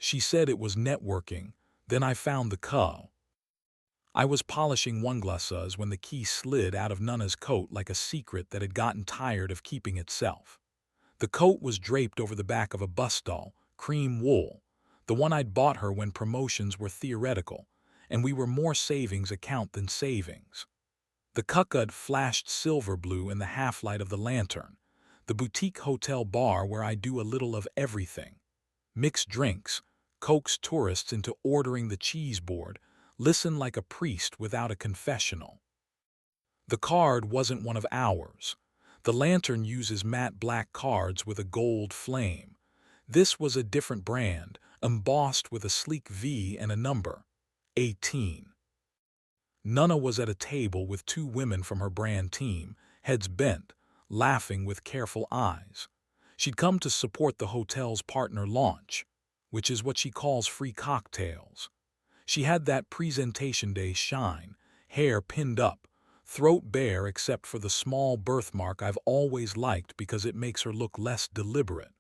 She said it was networking. Then I found the call. I was polishing one glasses when the key slid out of Nana's coat like a secret that had gotten tired of keeping itself. The coat was draped over the back of a bus stall, cream wool, the one I'd bought her when promotions were theoretical, and we were more savings account than savings. The cuckold flashed silver blue in the half-light of the lantern, the boutique hotel bar where I do a little of everything. Mix drinks, coax tourists into ordering the cheese board, listen like a priest without a confessional. The card wasn't one of ours. The lantern uses matte black cards with a gold flame. This was a different brand, embossed with a sleek V and a number, 18. Nana was at a table with two women from her brand team, heads bent, laughing with careful eyes. She'd come to support the hotel's partner launch, which is what she calls free cocktails. She had that presentation day shine, hair pinned up, throat bare except for the small birthmark I've always liked because it makes her look less deliberate.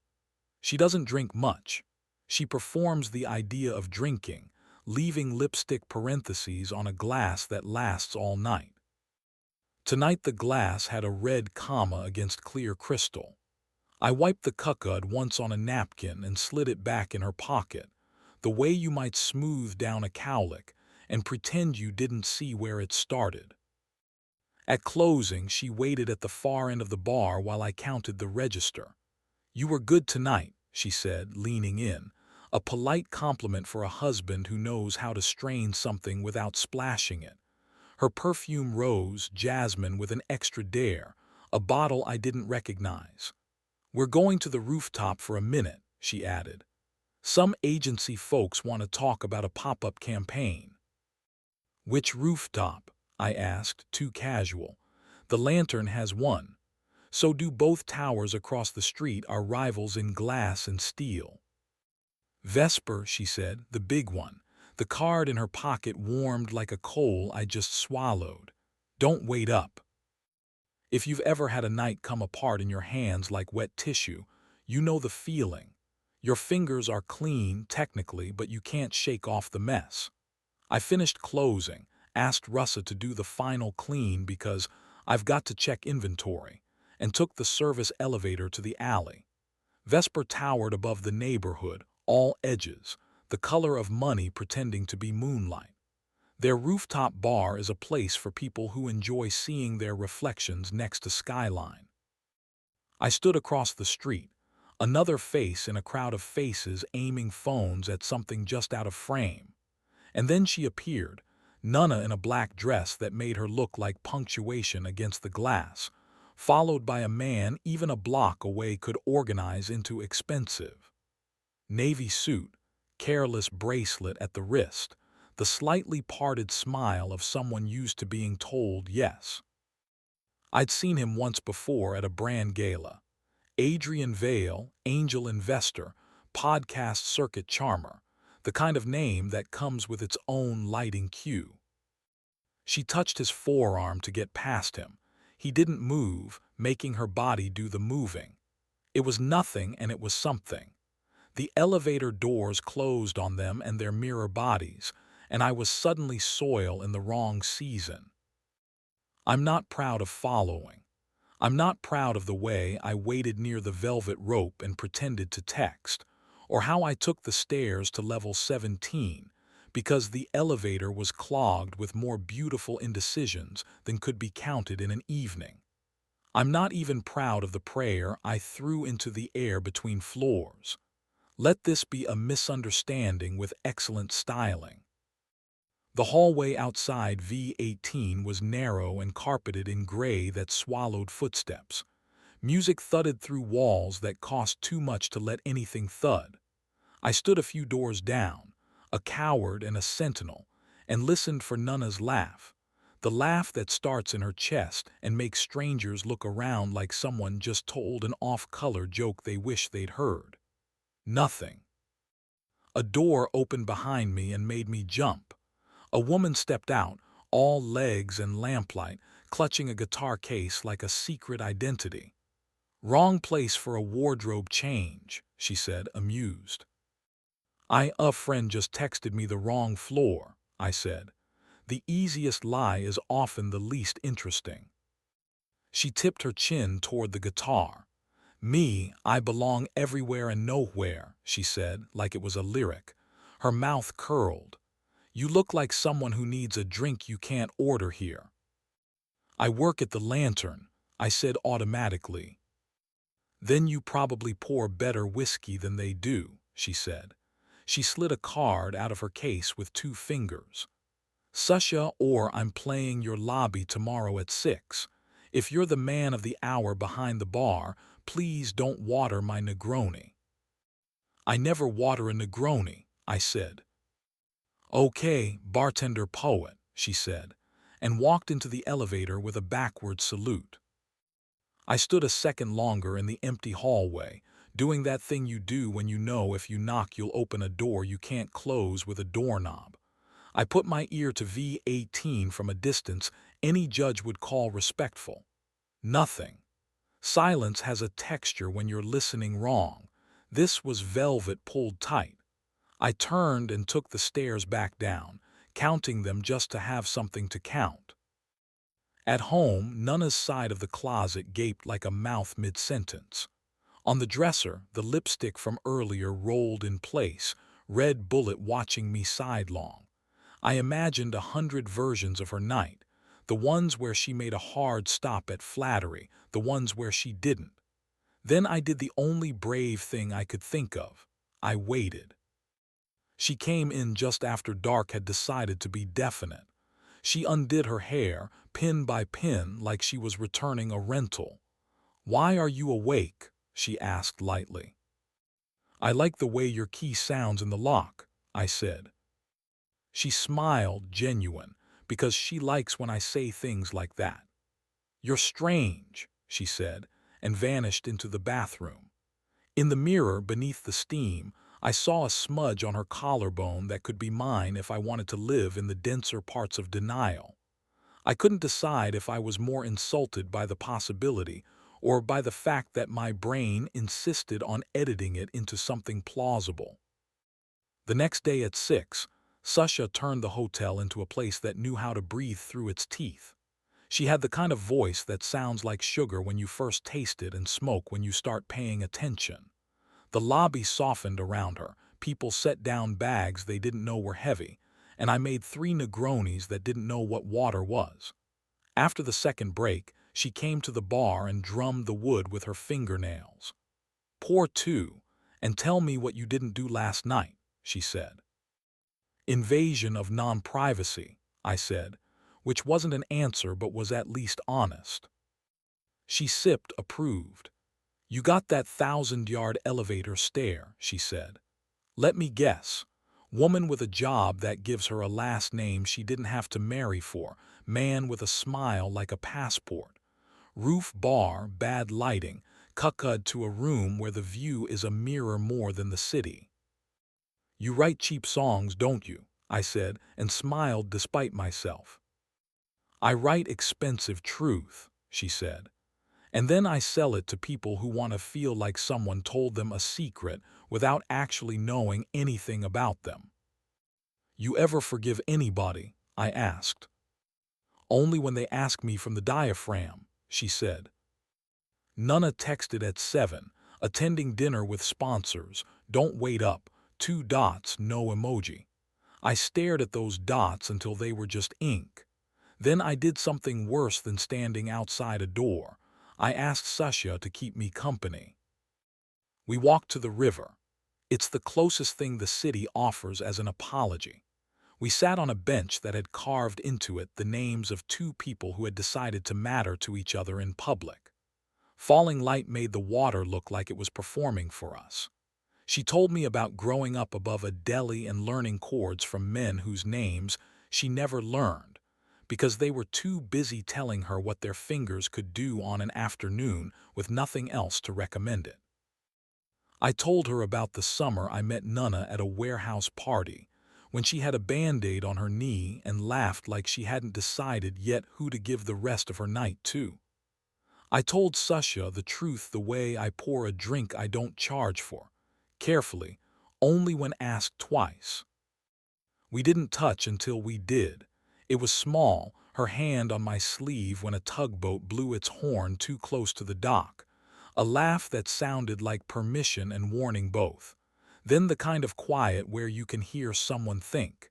She doesn't drink much. She performs the idea of drinking, leaving lipstick parentheses on a glass that lasts all night. Tonight the glass had a red comma against clear crystal. I wiped the cuckold once on a napkin and slid it back in her pocket, the way you might smooth down a cowlick and pretend you didn't see where it started. At closing, she waited at the far end of the bar while I counted the register. "You were good tonight," she said, leaning in, a polite compliment for a husband who knows how to strain something without splashing it. Her perfume rose, jasmine with an extra dare, a bottle I didn't recognize. "We're going to the rooftop for a minute," she added. "Some agency folks want to talk about a pop-up campaign." "Which rooftop?" I asked, too casual. "The lantern has one. So do both towers across the street are rivals in glass and steel." "Vesper," she said, "the big one." The card in her pocket warmed like a coal I just swallowed. "Don't wait up. If you've ever had a night come apart in your hands like wet tissue, you know the feeling. Your fingers are clean, technically, but you can't shake off the mess." I finished closing, asked Russa to do the final clean because I've got to check inventory, and took the service elevator to the alley. Vesper towered above the neighborhood, all edges, the color of money pretending to be moonlight. Their rooftop bar is a place for people who enjoy seeing their reflections next to skyline. I stood across the street, another face in a crowd of faces aiming phones at something just out of frame. And then she appeared, Nana in a black dress that made her look like punctuation against the glass, followed by a man even a block away could organize into expensive. Navy suit, careless bracelet at the wrist, the slightly parted smile of someone used to being told yes. I'd seen him once before at a brand gala. Adrian Vale, angel investor, podcast circuit charmer, the kind of name that comes with its own lighting cue. She touched his forearm to get past him. He didn't move, making her body do the moving. It was nothing and it was something. The elevator doors closed on them and their mirror bodies, and I was suddenly soil in the wrong season. I'm not proud of following. I'm not proud of the way I waited near the velvet rope and pretended to text, or how I took the stairs to level 17, because the elevator was clogged with more beautiful indecisions than could be counted in an evening. I'm not even proud of the prayer I threw into the air between floors. Let this be a misunderstanding with excellent styling. The hallway outside V18 was narrow and carpeted in gray that swallowed footsteps. Music thudded through walls that cost too much to let anything thud. I stood a few doors down, a coward and a sentinel, and listened for Nana's laugh, the laugh that starts in her chest and makes strangers look around like someone just told an off-color joke they wish they'd heard. Nothing. A door opened behind me and made me jump. A woman stepped out, all legs and lamplight, clutching a guitar case like a secret identity. "Wrong place for a wardrobe change," she said, amused. A friend just texted me the wrong floor, I said. The easiest lie is often the least interesting. She tipped her chin toward the guitar. Me, I belong everywhere and nowhere, she said, like it was a lyric. Her mouth curled. You look like someone who needs a drink you can't order here. I work at the Lantern, I said automatically. Then you probably pour better whiskey than they do, she said. She slid a card out of her case with 2 fingers. Susha, or I'm playing your lobby tomorrow at 6. If you're the man of the hour behind the bar, please don't water my Negroni. I never water a Negroni, I said. Okay, bartender poet, she said, and walked into the elevator with a backward salute. I stood a second longer in the empty hallway, doing that thing you do when you know if you knock you'll open a door you can't close with a doorknob. I put my ear to V18 from a distance any judge would call respectful. Nothing. Silence has a texture when you're listening wrong. This was velvet pulled tight. I turned and took the stairs back down, counting them just to have something to count. At home, Nana's side of the closet gaped like a mouth mid-sentence. On the dresser, the lipstick from earlier rolled in place, red bullet watching me sidelong. I imagined 100 versions of her night, the ones where she made a hard stop at flattery, the ones where she didn't. Then I did the only brave thing I could think of. I waited. She came in just after dark had decided to be definite. She undid her hair, pin by pin, like she was returning a rental. "Why are you awake?" she asked lightly. "I like the way your key sounds in the lock," I said. She smiled, genuine, because she likes when I say things like that. "You're strange," she said, and vanished into the bathroom. In the mirror beneath the steam, I saw a smudge on her collarbone that could be mine if I wanted to live in the denser parts of denial. I couldn't decide if I was more insulted by the possibility or by the fact that my brain insisted on editing it into something plausible. The next day at 6, Susha turned the hotel into a place that knew how to breathe through its teeth. She had the kind of voice that sounds like sugar when you first taste it and smoke when you start paying attention. The lobby softened around her, people set down bags they didn't know were heavy, and I made 3 Negronis that didn't know what water was. After the second break, she came to the bar and drummed the wood with her fingernails. "Pour 2, and tell me what you didn't do last night," she said. "Invasion of non-privacy," I said, which wasn't an answer but was at least honest. She sipped, approved. "You got that 1,000-yard elevator stare," she said. "Let me guess. Woman with a job that gives her a last name she didn't have to marry for, man with a smile like a passport. Roof bar, bad lighting, cuccud to a room where the view is a mirror more than the city." "You write cheap songs, don't you?" I said, and smiled despite myself. "I write expensive truth," she said. "And then I sell it to people who want to feel like someone told them a secret without actually knowing anything about them." "You ever forgive anybody?" I asked. "Only when they ask me from the diaphragm," she said. Nana texted at 7, attending dinner with sponsors, don't wait up, 2 dots, no emoji. I stared at those dots until they were just ink. Then I did something worse than standing outside a door. I asked Susha to keep me company. We walked to the river. It's the closest thing the city offers as an apology. We sat on a bench that had carved into it the names of 2 people who had decided to matter to each other in public. Falling light made the water look like it was performing for us. She told me about growing up above a deli and learning chords from men whose names she never learned because they were too busy telling her what their fingers could do on an afternoon with nothing else to recommend it. I told her about the summer I met Nana at a warehouse party, when she had a Band-Aid on her knee and laughed like she hadn't decided yet who to give the rest of her night to. I told Susha the truth the way I pour a drink I don't charge for, carefully, only when asked twice. We didn't touch until we did. It was small, her hand on my sleeve when a tugboat blew its horn too close to the dock. A laugh that sounded like permission and warning both. Then the kind of quiet where you can hear someone think.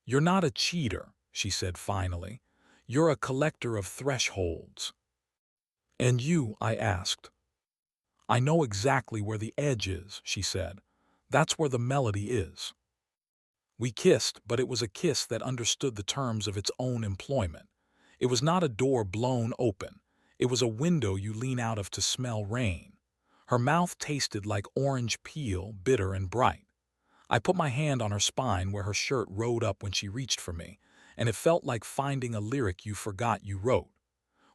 "You're not a cheater," she said finally. "You're a collector of thresholds." "And you?" I asked. "I know exactly where the edge is," she said. "That's where the melody is." We kissed, but it was a kiss that understood the terms of its own employment. It was not a door blown open. It was a window you lean out of to smell rain. Her mouth tasted like orange peel, bitter and bright. I put my hand on her spine where her shirt rode up when she reached for me, and it felt like finding a lyric you forgot you wrote.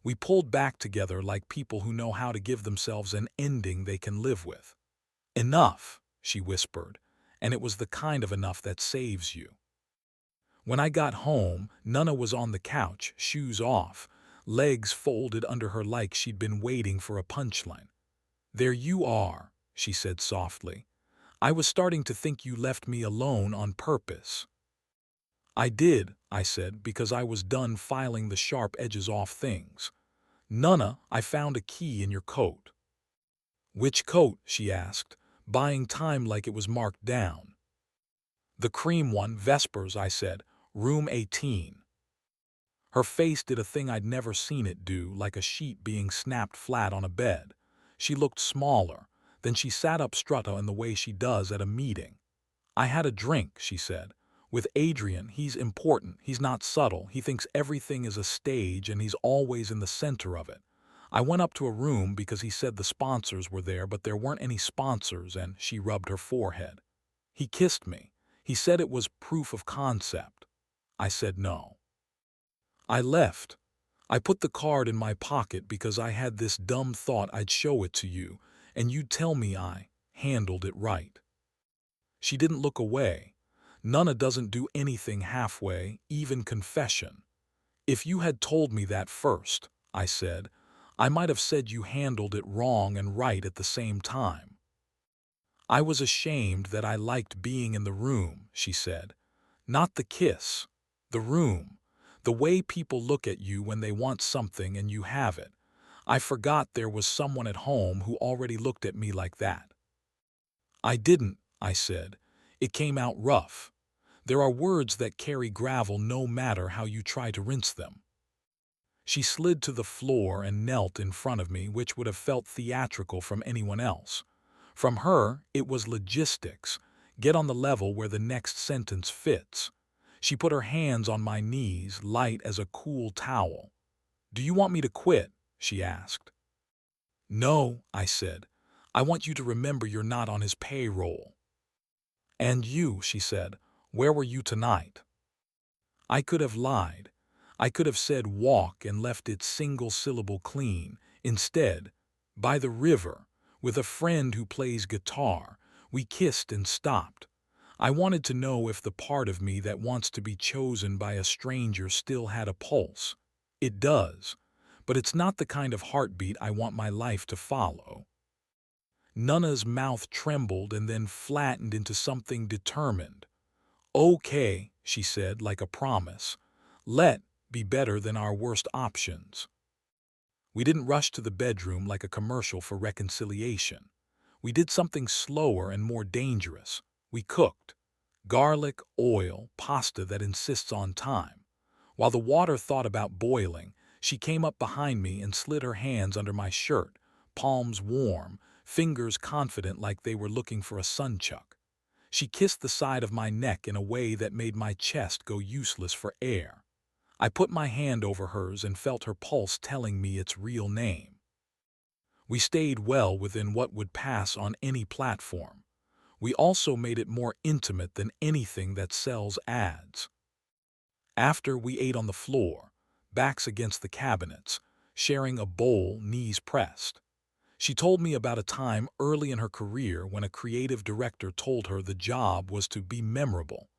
We pulled back together like people who know how to give themselves an ending they can live with. "Enough," she whispered, and it was the kind of enough that saves you. When I got home, Nana was on the couch, shoes off, legs folded under her like she'd been waiting for a punchline. "There you are," she said softly. "I was starting to think you left me alone on purpose." "I did," I said, because I was done filing the sharp edges off things. "Nana, I found a key in your coat." "Which coat?" she asked, buying time like it was marked down. "The cream one, Vespers," I said, "room 18. Her face did a thing I'd never seen it do, like a sheet being snapped flat on a bed. She looked smaller. Then she sat up straight in the way she does at a meeting. "I had a drink," she said. "With Adrian, he's important, he's not subtle, he thinks everything is a stage and he's always in the center of it. I went up to a room because he said the sponsors were there, but there weren't any sponsors," and she rubbed her forehead. "He kissed me. He said it was proof of concept." I said no. I left. I put the card in my pocket because I had this dumb thought I'd show it to you, and you'd tell me I handled it right. She didn't look away. Nana doesn't do anything halfway, even confession. "If you had told me that first," I said, "I might have said you handled it wrong and right at the same time." "I was ashamed that I liked being in the room," she said. "Not the kiss. The room. The way people look at you when they want something and you have it. I forgot there was someone at home who already looked at me like that." "I didn't," I said. "It came out rough. There are words that carry gravel no matter how you try to rinse them." She slid to the floor and knelt in front of me, which would have felt theatrical from anyone else. From her, it was logistics. Get on the level where the next sentence fits. She put her hands on my knees, light as a cool towel. "Do you want me to quit?" she asked. "No," I said. "I want you to remember you're not on his payroll." "And you," she said, "where were you tonight?" I could have lied. I could have said walk and left it single-syllable clean. Instead, by the river, with a friend who plays guitar. We kissed and stopped. I wanted to know if the part of me that wants to be chosen by a stranger still had a pulse. It does, but it's not the kind of heartbeat I want my life to follow. Nana's mouth trembled and then flattened into something determined. "Okay," she said, like a promise. "Let be better than our worst options." We didn't rush to the bedroom like a commercial for reconciliation. We did something slower and more dangerous. We cooked. Garlic, oil, pasta that insists on time. While the water thought about boiling, she came up behind me and slid her hands under my shirt, palms warm, fingers confident like they were looking for a sunchuck. She kissed the side of my neck in a way that made my chest go useless for air. I put my hand over hers and felt her pulse telling me its real name. We stayed well within what would pass on any platform. We also made it more intimate than anything that sells ads. After, we ate on the floor, backs against the cabinets, sharing a bowl, knees pressed. She told me about a time early in her career when a creative director told her the job was to be memorable,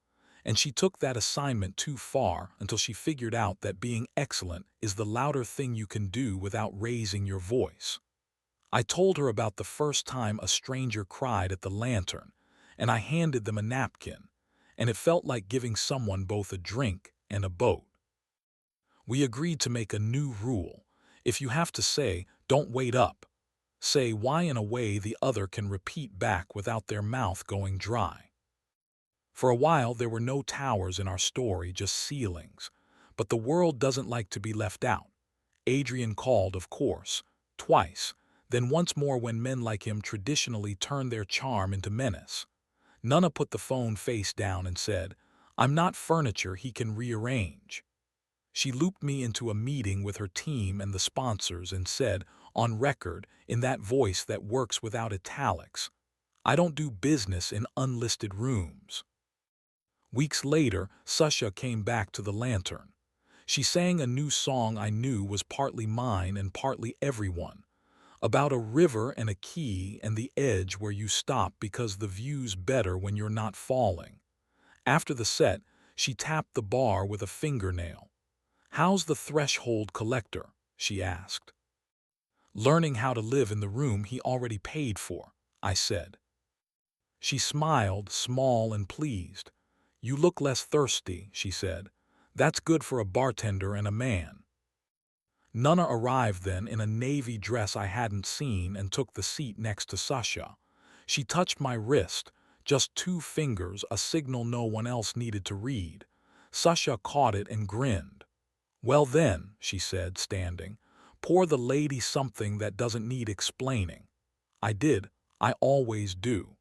and she took that assignment too far until she figured out that being excellent is the louder thing you can do without raising your voice. I told her about the first time a stranger cried at the lantern, and I handed them a napkin, and it felt like giving someone both a drink and a boat. We agreed to make a new rule. If you have to say, "Don't wait up," say why in a way the other can repeat back without their mouth going dry. For a while there were no towers in our story, just ceilings. But the world doesn't like to be left out. Adrian called, of course, twice, then once more when men like him traditionally turn their charm into menace. Nana put the phone face down and said, "I'm not furniture he can rearrange." She looped me into a meeting with her team and the sponsors and said, on record, in that voice that works without italics, "I don't do business in unlisted rooms." Weeks later, Susha came back to the Lantern. She sang a new song I knew was partly mine and partly everyone, about a river and a key and the edge where you stop because the view's better when you're not falling. After the set, she tapped the bar with a fingernail. "How's the threshold collector?" she asked. "Learning how to live in the room he already paid for," I said. She smiled, small and pleased. "You look less thirsty," she said. "That's good for a bartender and a man." Nana arrived then in a navy dress I hadn't seen and took the seat next to Sasha. She touched my wrist, just 2 fingers, a signal no one else needed to read. Sasha caught it and grinned. "Well then," she said, standing, "pour the lady something that doesn't need explaining." I did. I always do.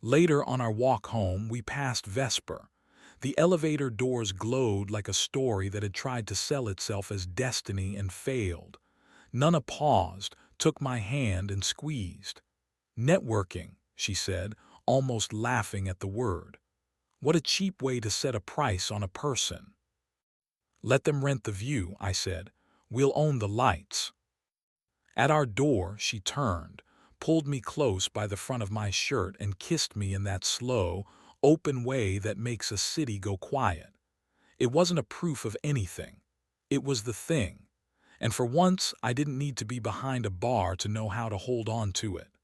Later on our walk home, we passed Vesper. The elevator doors glowed like a story that had tried to sell itself as destiny and failed. Nana paused, took my hand and squeezed. "Networking," she said, almost laughing at the word. "What a cheap way to set a price on a person." "Let them rent the view," I said. "We'll own the lights." At our door, she turned, pulled me close by the front of my shirt and kissed me in that slow, open way that makes a city go quiet. It wasn't a proof of anything. It was the thing. And for once, I didn't need to be behind a bar to know how to hold on to it.